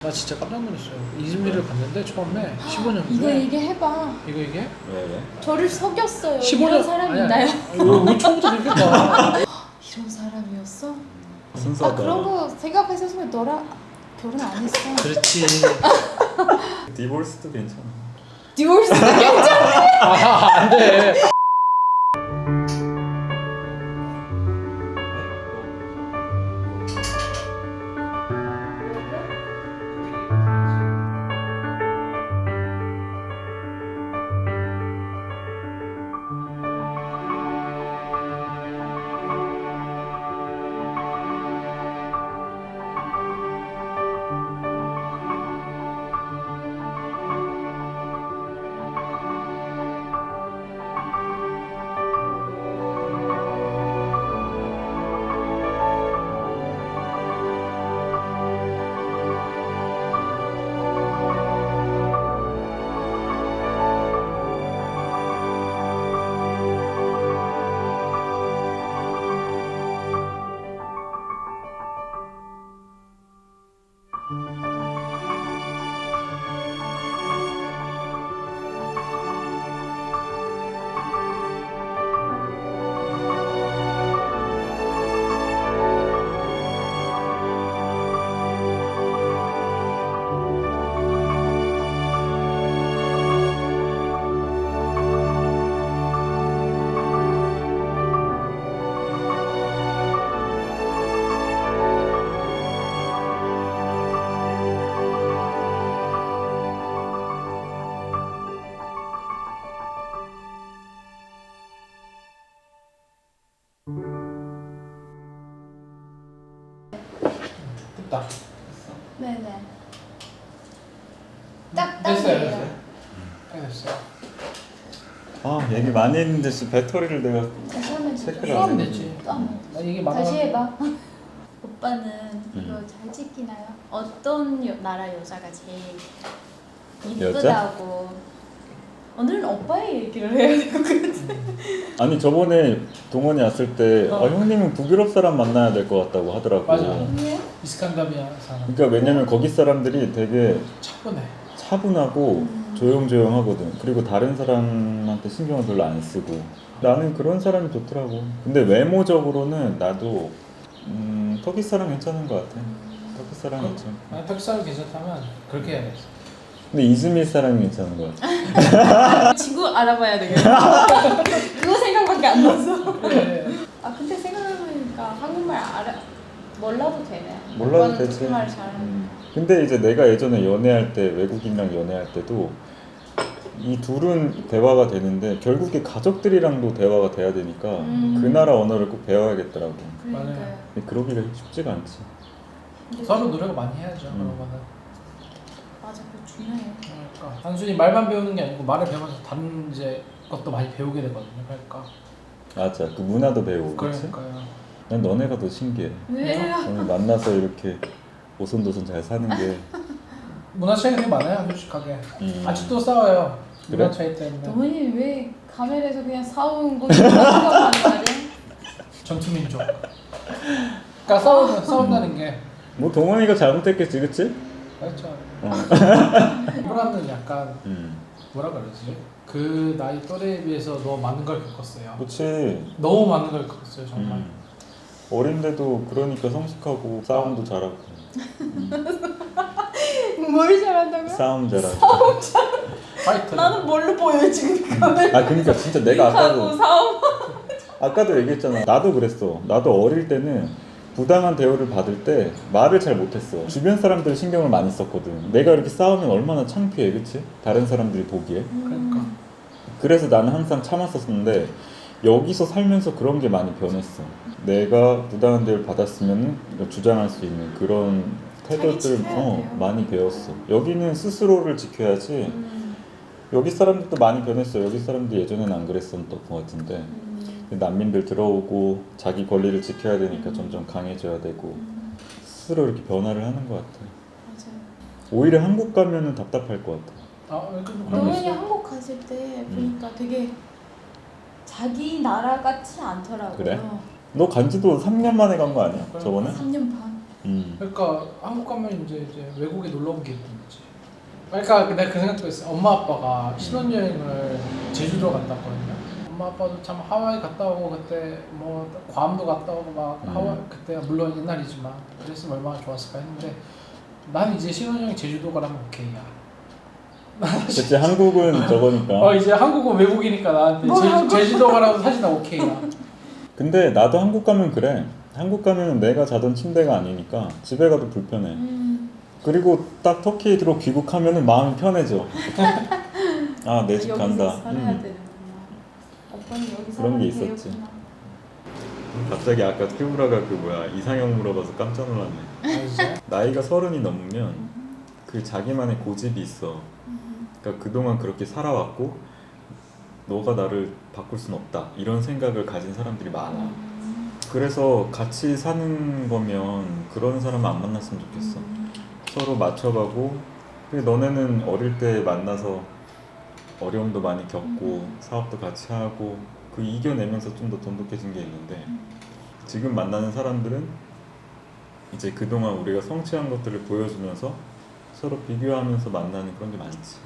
나 진짜 깜짝 놀랐어요. 이즈미를 갔는데 처음에 15년 이거 후에 얘기해봐. 이게? 왜? 저를 속였어요. 15년 이런 사람이 있나요? 왜 처음부터 그렇게 가? 이런 사람이었어? 순수하다. 아 그런 거 생각했었으면 너랑 결혼 안 했어. 그렇지. 디볼스도 괜찮아. 디vorce도 괜찮아. 안 돼. 됐다. 네네. 딱 됐어요. 돼요. 됐어요. 딱 됐어요. 아 얘기 많이 했는데 씨 배터리를 내가 다시 하면 체크를 되죠. 안 하면 해. 되지. 또 하면 나 얘기 다시 많아. 해봐. 오빠는 이거 잘 찍히나요? 어떤 나라 여자가 제일 이쁘다고? 오늘은 오빠의 얘기를 해야 될 것 같아. 아니 저번에 동원이 왔을 때 형님은 북유럽 사람 만나야 될 것 같다고 하더라고. 맞아. 왜? 이스칸다미아 사람. 그러니까 왜냐면 거기 사람들이 되게 차분해. 차분하고 조용조용하거든. 그리고 다른 사람한테 신경을 별로 안 쓰고. 나는 그런 사람이 좋더라고. 근데 외모적으로는 나도 터키 사람 괜찮은 것 같아. 터키 사람 괜찮아. 만약 터키 사람 괜찮다면 그렇게 해야겠어. 근데 이즈밀 사람이 괜찮은 것 같아. 친구 알아봐야 되겠다. 그거 생각밖에 안 났어. 그래. 아 근데 생각해보니까 한국말 몰라도 되네. 몰라도 오빠는 되지. 터키 말 잘하는. 근데 이제 내가 예전에 연애할 때 외국인이랑 연애할 때도 이 둘은 대화가 되는데 결국에 가족들이랑도 대화가 돼야 되니까 그 나라 언어를 꼭 배워야겠더라고. 그러니까요. 맞아요. 근데 그러기가 쉽지가 않지. 근데 서로 노력을 많이 해야죠. 그런 거는. 맞아, 그거 중요해. 그러니까 단순히 말만 배우는 게 아니고 말을 배우면서 다른 이제 것도 많이 배우게 되거든요. 그러니까. 맞아. 그 문화도 배우고 그렇지? 그러니까요. 난 너네가 더 신기해. 왜요? 오늘 만나서 이렇게 오손도손 잘 사는 게 문화 차이가 되게 많아요. 솔직하게. 음. 아직도 싸워요. 그래? 문화 차이 때문에. 동훈이 왜 카메라에서 그냥 싸우는 거 좋아하는 말이야? 전투민족. 그러니까 싸운다는 게 뭐 동원이가 잘못했겠지, 그치? 그렇죠. 어. 호라는 약간 음. 뭐라 그러지? 그 나이 또래에 비해서 너무 많은 걸 겪었어요. 그치. 너무 많은 걸 겪었어요, 정말. 어린데도 그러니까 성숙하고 싸움도 잘하고 뭘 잘한다고요? 싸움 잘하고. 파이터. 나는 뭘로 보여 지금 카메라? 아 그러니까 진짜 내가 하고 싸움. 아까도 얘기했잖아. 나도 그랬어. 나도 어릴 때는 부당한 대우를 받을 때 말을 잘 못했어. 주변 사람들 신경을 많이 썼거든. 내가 이렇게 싸우면 얼마나 창피해, 그치? 다른 사람들이 보기에. 그러니까. 그래서 나는 항상 참았었는데 여기서 살면서 그런 게 많이 변했어. 내가 부당한 대우를 받았으면 주장할 수 있는 그런 태도들 지켜야 돼요. 많이 배웠어. 여기는 스스로를 지켜야지. 여기 사람들도 많이 변했어. 여기 사람들 예전에는 안 그랬었던 것 같은데 난민들 들어오고 자기 권리를 지켜야 되니까 점점 강해져야 되고 스스로 이렇게 변화를 하는 것 같아. 맞아요. 오히려 한국 가면은 답답할 것 같아. 아, 그런 게 동훈이 있어요. 한국 갔을 때 보니까 되게 자기 나라 같지 않더라고요. 그래? 너 간지도 3년 만에 간 거 아니야? 저번에? 3년 반. 그러니까 한국 가면 이제 외국에 놀러 온 게 있던 거지. 그러니까 내가 그 생각도 했어. 엄마 아빠가 신혼여행을 제주도 갔다 왔거든요. 엄마 아빠도 참 하와이 갔다 오고 그때 뭐 괌도 갔다 오고 막 하와이 그때 물론 옛날이지만 그랬으면 얼마나 좋았을까 했는데 난 이제 신혼여행 제주도 가라면 오케이야. 그치 한국은 저거니까. 이제 한국은 외국이니까 나한테 제주도 가라고 사실 나 오케이야. 근데 나도 한국 가면 그래. 한국 가면 내가 자던 침대가 아니니까 집에 가도 불편해. 그리고 딱 터키에 들어 귀국하면은 마음이 편해져. 아 내 집 간다. 여기서 살아야 되는구나. 오빠는 여기 그런 게 살아야 있었지. 되겠구나. 갑자기 아까 큐브라가 그 뭐야 이상형 물어봐서 깜짝 놀랐네. 나이가 30이 넘으면 그 자기만의 고집이 있어. 그러니까 그동안 그렇게 살아왔고 너가 나를 바꿀 순 없다 이런 생각을 가진 사람들이 많아. 그래서 같이 사는 거면 그런 사람 안 만났으면 좋겠어. 서로 맞춰가고. 근데 너네는 어릴 때 만나서 어려움도 많이 겪고 사업도 같이 하고 그 이겨내면서 좀 더 돈독해진 게 있는데 지금 만나는 사람들은 이제 그동안 우리가 성취한 것들을 보여주면서 서로 비교하면서 만나는 그런 게 많지.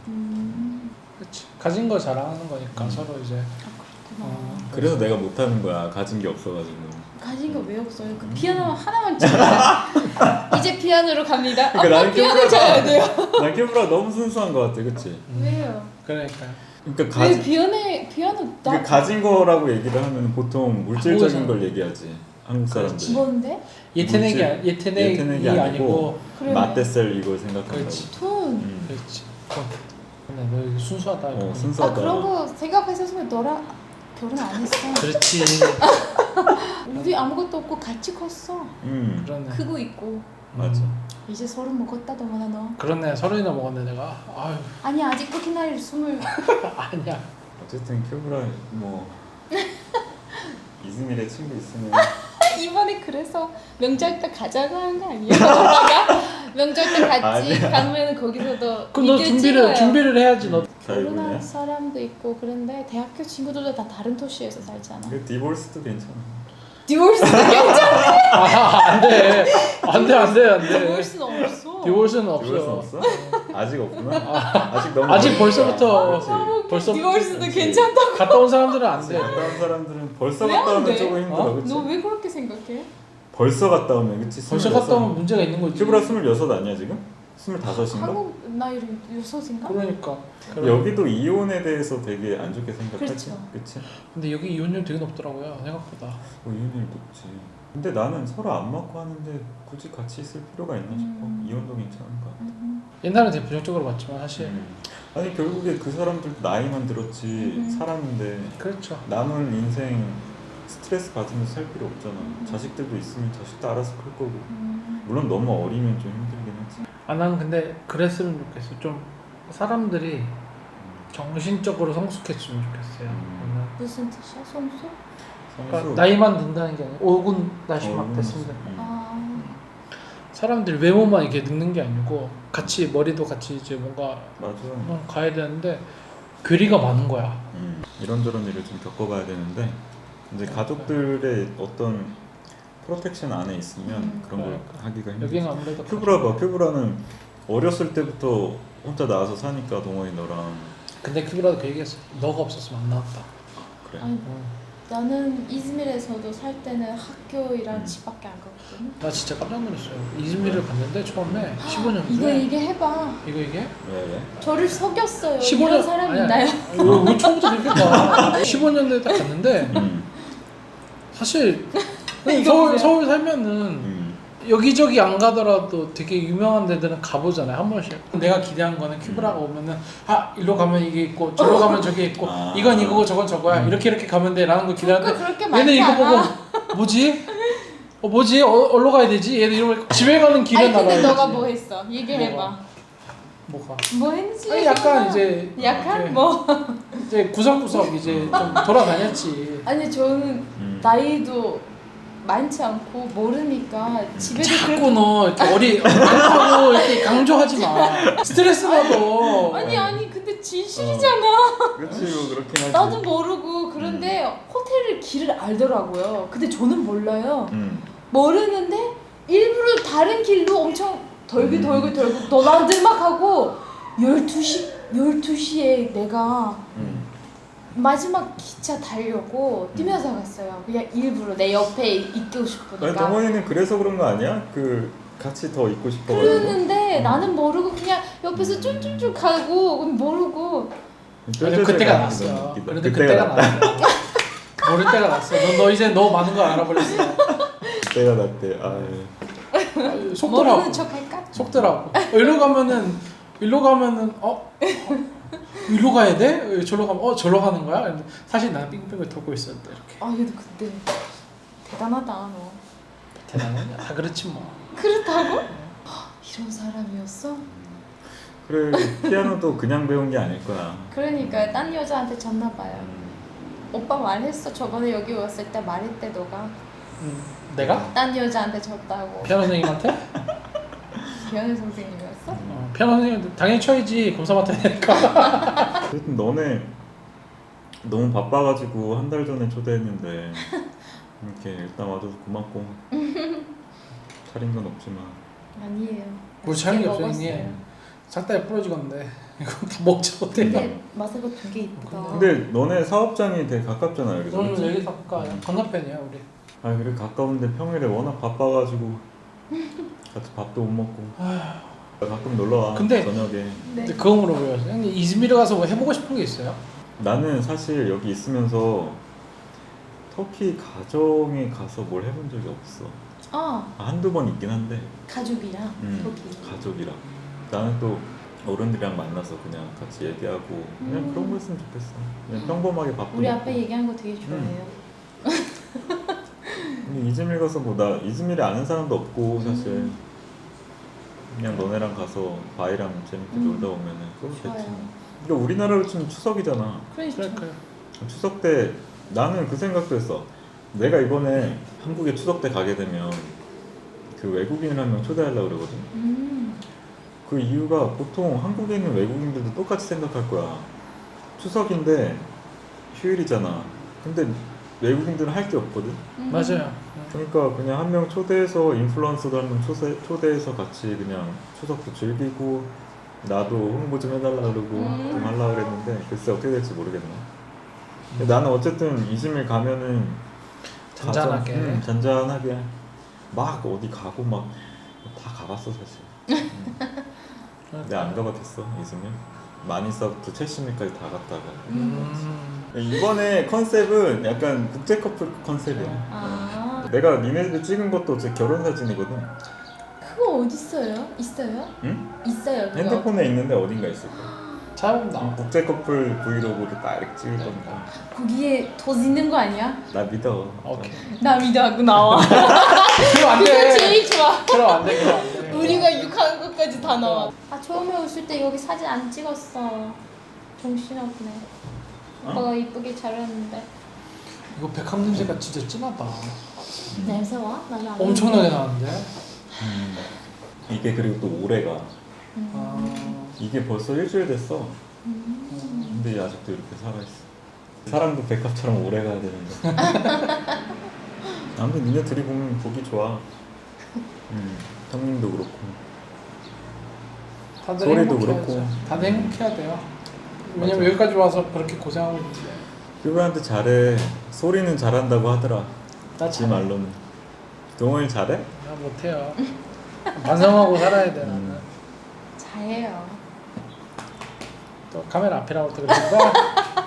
그렇지. 가진 거 자랑하는 거니까 서로 이제. 그래서 내가 못하는 거야. 가진 게 없어가지고. 가진 거 왜 없어요? 그 피아노 하나만 치면 이제 피아노로 갑니다. 그러니까 아빠 피아노 쳐야 돼요. 난 큐브라 너무 순수한 거 같아, 그치? 왜요? 그러니까. 그러니까 왜 피아노 그러니까 가진 거라고 얘기를 하면 보통 물질적인 한국에서는. 걸 얘기하지. 한국 사람들. 뭔데? 예태내기 아니고 그래. 맛대셀 이걸 생각한다고. 그렇지. 돈. 그렇지. 근데 너 이거 순수하다. 이거. 순수하다. 그런 거 생각했었으면 너랑 결혼 안 했어. 그렇지. 우리 아무것도 없고 같이 컸어. 그러네. 크고 있고. 맞아. 이제 30 먹었다 너무나 너. 그러네. 30이나 먹었네 내가. 아유. 아니 아직 그렇게 나이 20. 아니야. 어쨌든 큐브라 뭐 이즈밀에 친구 있으면 이번에 그래서 명절 때 가자고 한 거 아니야? 오빠가 명절 때 같이 아니야. 가면 거기서도 그럼 너 준비를 해야지 너. 결혼할 결혼해? 사람도 있고 그런데 대학교 친구들도 다 다른 도시에서 살잖아. 그 디볼스도 괜찮아. 디vorce도 괜찮아. 안돼. 디vorce는 없어. 디vorce는 디볼스는 없어. 없어? 아직 없구나. 아직 너무 아직 어리니까. 벌써부터 그렇지. 벌써 디vorce도 그치. 괜찮다고. 갔다 온 사람들은 안 돼. 갔다 온 사람들은 벌써 왜 갔다 안 오면 돼? 조금 힘들어, 그치? 너 왜 그렇게 생각해? 벌써 갔다 오면, 그치? 벌써 26. 갔다 오면 문제가 있는 거지. 큐브라 26 아니야 지금? 25인가? 한국 나이로 6인가? 그러니까. 여기도 이혼에 대해서 되게 안 좋게 생각하지? 그렇죠. 그치? 근데 여기 이혼율 되게 높더라고요 생각보다. 이혼율 높지. 근데 나는 서로 안 맞고 하는데 굳이 같이 있을 필요가 있나 싶어. 이혼도 괜찮은 것 같아. 옛날에 되게 부정적으로 봤지만 사실 아니 결국에 그 사람들 나이만 들었지 살았는데 그렇죠. 남은 인생 스트레스 받으면서 살 필요 없잖아. 자식들도 있으면 자식도 알아서 클 거고. 물론 너무 어리면 좀 힘들긴 하지. 나는 근데 그랬으면 좋겠어. 좀 사람들이 정신적으로 성숙했으면 좋겠어요. 무슨 뜻이야? 손수? 그러니까 나이만 든다는 게 아니라 오군 다시 막 됐으면 된다. 아. 사람들이 외모만 이렇게 늙는 게 아니고 같이 머리도 같이 이제 뭔가 맞아. 가야 되는데 괴리가 많은 거야. 이런저런 일을 좀 겪어봐야 되는데 이제 가족들의 어떤 프로텍션 안에 있으면 그런 걸 하기가 힘들지. 여기는 아무래도 큐브라 봐. 큐브라는 어렸을 때부터 혼자 나와서 사니까 동원이 너랑. 근데 큐브라도 그 얘기했어. 너가 없었으면 안 나왔다. 그래. 아니, 나는 이즈밀에서도 살 때는 학교랑 집밖에 안 갔거든. 나 진짜 깜짝 놀랐어요. 이즈미를 갔는데 처음에 15년 이거 전에 얘기해봐. 이게? 왜? 저를 속였어요. 15년 이런 사람 있나요? 왜 처음부터 그렇게 가? 15년도에 딱 갔는데 사실 서울 살면은 여기저기 안 가더라도 되게 유명한 데들은 가보잖아요 한 번씩. 내가 기대한 거는 큐브라가 오면은 일로 가면 이게 있고 저로 가면 저게 있고 이건 이거고 저건 저거야 이렇게 가면 돼 라는 거 기대하는데 그렇게 얘는 많지 이거 않아. 보고 뭐지? 어디로 가야 되지? 얘는 이러고 집에 가는 길에 아니 근데 나가야지. 너가 뭐 했어? 얘기해봐. 뭐가? 뭐 했지? 아니 약간 이제 약간 이렇게 뭐? 이제 구석구석 이제 좀 돌아다녔지. 아니 저는 나이도 많지 않고 모르니까 집에도 자꾸 너 이렇게 그렇다고 이렇게 강조하지 마. 스트레스 받아. 아니 근데 진실이잖아. 그렇지 뭐 그렇긴 하지. 나도 모르고 그런데 호텔을 길을 알더라고요. 근데 저는 몰라요. 모르는데 일부러 다른 길로 엄청 돌고 너나들 막 하고 12시에 내가 마지막 기차 타려고 뛰면서 갔어요. 그냥 일부러 내 옆에 있고 아니 싶으니까. 동원이는 그래서 그런 거 아니야? 그 같이 더 있고 싶어가지고. 그러는데 나는 모르고 그냥 옆에서 쭈쭈쭈 가고 모르고. 그래도 그때가 났어. 그래도 그때가 났어. 모를 때가 났어. 너 이제 너무 많은 걸 알아버렸어. 그때가 났대. 아유. 속더라고. 모르는 척 할까? 속더라고. 일로 가면은 일로 가야 돼? 저로 가면 절로 가는 거야? 근데 사실 나는 빙빙을 돌고 있었대 이렇게. 아 얘도 그때 대단하다 너. 대단하냐? 다 그렇지 뭐. 그렇다고? 이런 사람이었어? 그래 피아노도 그냥 배운 게 아닐 거야. 그러니까 딴 여자한테 졌나 봐요. 오빠 말했어. 저번에 여기 왔을 때 말했대 너가. 내가? 딴 여자한테 졌다고. 피아노 선생님한테? 피아노 선생님이었어? 피아노 선생님한테 당연히 쳐야지. 검사 맡아야 되니까. 어쨌든 너네 너무 바빠가지고 한 달 전에 초대했는데 이렇게 일단 와줘서 고맙고 차린 건 없지만 아니에요. 뭘 차린 게 없어 먹었어요. 형님. 작다에 부러지건데 이거 다 먹지 못해. 근데 마사가 되게 이쁘다. 근데 너네 사업장이 되게 가깝잖아 여기서. 저는 그치? 여기 가까워요. 건너편이야 우리. 아 그래 가까운데 평일에 워낙 바빠가지고 같이 밥도 못 먹고 가끔 놀러와 근데- 저녁에. 네. 근데 그거 물어보여요. 형님 이즈미르 가서 뭐 해보고 싶은 게 있어요? 나는 사실 여기 있으면서 터키 가정에 가서 뭘 해본 적이 없어. 한두 번 있긴 한데 가족이랑 거기. 가족이랑 나는 또 어른들이랑 만나서 그냥 같이 얘기하고 그냥 그런 거 했으면 좋겠어. 그냥 평범하게 밥도 우리 먹고. 아빠 얘기한 거 되게 좋아해요. 근데 이즈밀 가서 뭐 나 이즈밀에 아는 사람도 없고 사실 그냥 너네랑 가서 바이랑 재밌게 놀다 오면은 그거 됐지. 좋아요. 그러니까 우리나라로 치면 추석이잖아. 그러니까. 그래. 추석 때 나는 그 생각도 했어. 내가 이번에 한국에 추석 때 가게 되면 그 외국인을 한 명 초대하려고 그러거든. 그 이유가 보통 한국에 있는 외국인들도 똑같이 생각할 거야. 추석인데 휴일이잖아. 근데 외국인들은 할 게 없거든. 맞아요. 그러니까 그냥 한 명 초대해서 인플루언서도 한 명 초대해서 같이 그냥 추석도 즐기고 나도 홍보 좀 해달라 그러고 좀 하려고 그랬는데 글쎄 어떻게 될지 모르겠네. 근데 나는 어쨌든 이즈밀 가면은 잔잔하게. 잔잔하게 막 어디 가고 막 다 가봤어 사실. 내가 안 가봤겠어 이즈밀. 마니서부터 체시밀까지 다 갔다가. 이번에 컨셉은 약간 국제 커플 컨셉이야. 내가 니네들 찍은 것도 제 결혼 사진이거든. 그거 어디 있어요? 있어요? 응? 있어요. 그거. 핸드폰에 있는데 어딘가 있을 거야. 찾아보면 나와. 국제 커플 브이로그를 딱 이렇게 찍을 거니까. 거기에 더 있는 거 아니야? 나 믿어. 오케이. 나 믿어하고 나와. 그럼 안 그거 돼. 제일 좋아. 그럼 안 돼. 그럼 안 돼. 우리가 욕하는 것까지 다 나와. 처음에 오실 때 여기 사진 안 찍었어. 정신없네. 오빠가 이쁘게 자랐는데. 이거 백합 냄새가 진짜 진하다. 냄새 와? 나는 안 엄청나게 나는데. 이게 그리고 또 오래가. 이게 벌써 일주일 됐어. 근데 아직도 이렇게 살아있어. 사람도 백합처럼 오래 가야 되는데. 아무튼 니네 둘이 보면 보기 좋아. 형님도 그렇고. 다들 소리도 행복해야죠. 그렇고. 다들 행복해야 돼요. 왜냐면 맞아. 여기까지 와서 그렇게 고생하고 있는데. 그거한테 잘해. 소리는 잘한다고 하더라. 나 지 잘해. 말로는. 동원이 잘해? 나 못해요. 반성하고 살아야 돼 나는. 잘해요. 또 카메라 앞이라고 또 그러는 거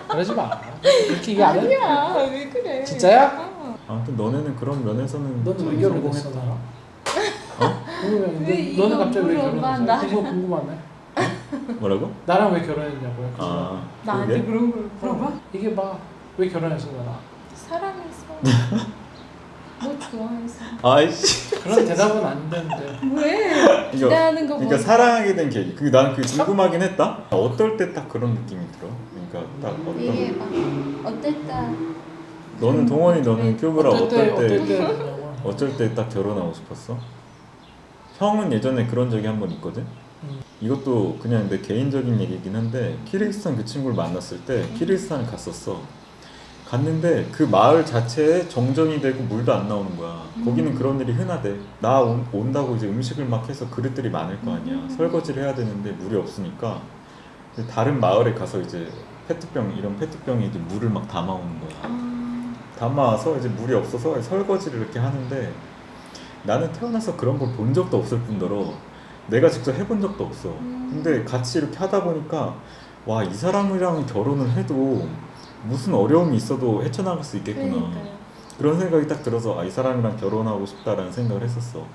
그러지 마. 그렇게 얘기 안 해. 아니야. 왜 그래? 진짜야? 아무튼 너네는 그런 면에서는 너는 왜 결혼했어 나랑? 궁금해. 왜 너는 이거 갑자기 왜 물어봐, 결혼했어? 나를. 그거 궁금하네. 뭐라고? 나랑 왜 결혼했냐고요? 그거. 아 나한테 그게? 그런 걸 물어봐? 이게 봐. 왜 결혼했어 나랑? 사랑해서. 뭐 좋아해서. 아이씨. 그런 대답은 안 되는데. 왜? 이거, 기대하는 거 그러니까 뭐? 사랑하게 된 계기. 나는 그게 궁금하긴 했다. 어떨 때 딱 그런 느낌이 들어? 그러니까 딱 어떤. 얘기해봐. 어땠다? 너는 동원이 너는 큐브라 어떨 어떨 때 되냐고. 어쩔 때 딱 결혼하고 싶었어? 형은 예전에 그런 적이 한 번 있거든. 이것도 그냥 내 개인적인 얘기긴 한데 키르기스탄 그 친구를 만났을 때 키르기스탄을 갔었어. 갔는데 그 마을 자체에 정전이 되고 물도 안 나오는 거야. 거기는 그런 일이 흔하대. 나 온다고 이제 음식을 막 해서 그릇들이 많을 거 아니야. 설거지를 해야 되는데 물이 없으니까 다른 마을에 가서 이제 이런 페트병에 이제 물을 막 담아오는 거야. 담아와서 이제 물이 없어서 설거지를 이렇게 하는데 나는 태어나서 그런 걸 본 적도 없을 뿐더러 내가 직접 해본 적도 없어. 근데 같이 이렇게 하다 보니까 와, 이 사람이랑 결혼을 해도 무슨 어려움이 있어도 헤쳐나갈 수 있겠구나. 그러니까요. 그런 생각이 딱 들어서 이 사람이랑 결혼하고 싶다라는 생각을 했었어.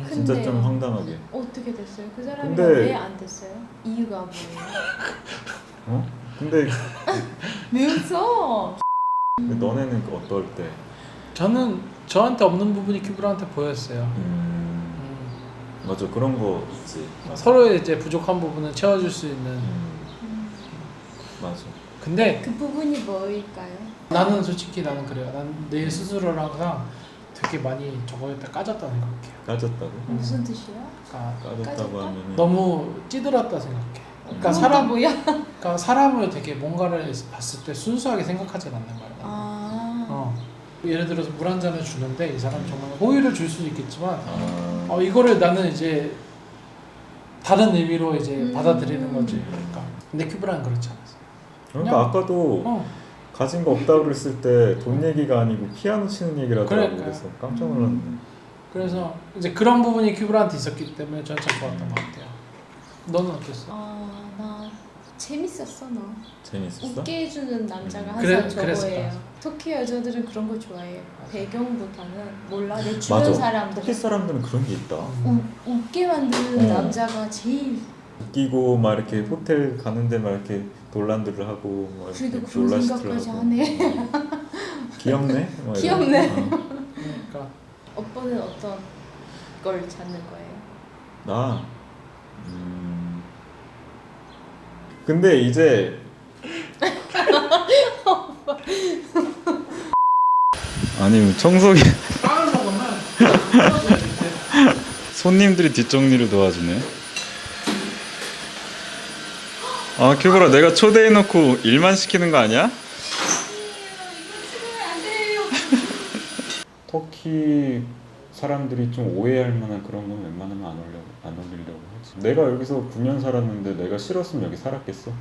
진짜 근데요. 좀 황당하게. 어떻게 됐어요? 그 사람이 근데- 왜 안 됐어요? 이유가 뭐예요? 근데 왜 웃어? 너네는 어떨 때? 저는 저한테 없는 부분이 큐브라한테 보였어요. 맞아, 그런 거 있지. 서로의 이제 부족한 부분을 채워줄 수 있는. 맞아. 근데 그 부분이 뭐일까요? 나는 솔직히 나는 그래요. 난 내 스스로를 항상 되게 많이 저거에다 까졌다 생각해요. 까졌다고? 무슨 뜻이야? 그러니까 까졌다고 까졌다? 하면은 너무 찌들었다 생각해. 그러니까 그것도 뭐야? 그러니까 사람을 되게 뭔가를 봤을 때 순수하게 생각하지 않는 거야. 아. 예를 들어서 물 한 잔을 주는데 이 사람이 정말 호의를 줄 수도 있겠지만 아, 이거를 나는 이제 다른 의미로 이제 받아들이는 거지. 그러니까 근데 큐브라는 그렇지 않았어. 그러니까 그냥- 아까도 가진 거 없다고 그랬을 때 돈 얘기가 아니고 피아노 치는 얘기를 하더라고. 그러니까요. 그래서 깜짝 놀랐네. 그래서 이제 그런 부분이 큐브라한테 있었기 때문에 저는 참 좋았던 것 같아요. 너는 어땠어? 나 재밌었어 너. 재밌었어? 웃게 해주는 남자가 항상 그래- 저거예요. 그랬을까? 터키 여자들은 그런 거 좋아해요. 배경보다는 몰라 내 주변 맞아. 터키 사람들 사람들은 그런 게 있다. 웃게 만드는 어. 남자가 제일. 웃기고 막 이렇게 호텔 가는데 막 이렇게 논란들을 하고 막 그래도 이렇게 그런 놀라시더라고. 생각까지 하네. 귀엽네? 막 귀엽네. 이러고. 그러니까 오빠는 어떤 걸 찾는 거예요? 나 근데 이제 아니 청소기 빵을 먹으면 손님들이 뒷정리를 도와주네. 아 큐브라, 내가 초대해놓고 일만 시키는 거 아니야? 터키 사람들이 좀 오해할 만한 그런 건 웬만하면 안 올리려고 하지. 내가 여기서 9년 살았는데 내가 싫었으면 여기 살았겠어?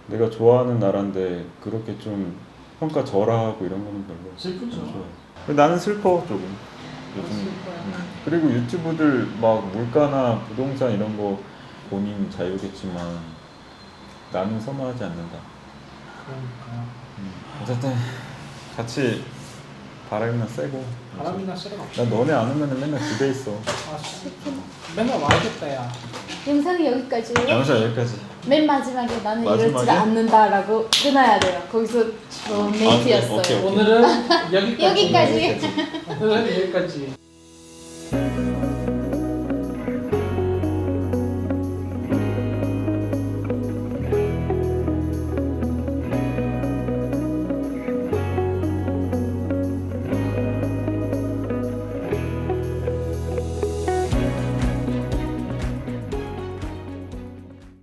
내가 좋아하는 나라인데 그렇게 좀 평가 절하하고 이런 거는 별로 슬프죠. 안 좋아해. 나는 슬퍼 조금 요즘. 슬퍼요. 그리고 유튜브들 막 물가나 부동산 이런 거 본인 자유겠지만 나는 선호하지 않는다. 그러니까요. 어쨌든 같이 바람이나 쐬고. 바람이나 쐬러 나 너네 안 오면 맨날 집에 있어. 아, 맨날 와야겠다 야. 영상이 여기까지예요? 영상 여기까지. 맨 마지막에 나는 이렇지 마지막에? 않는다라고 끊어야 돼요. 거기서 메이트였어요. 오케이. 오늘은 여기까지. 여기까지. 오늘은 여기까지.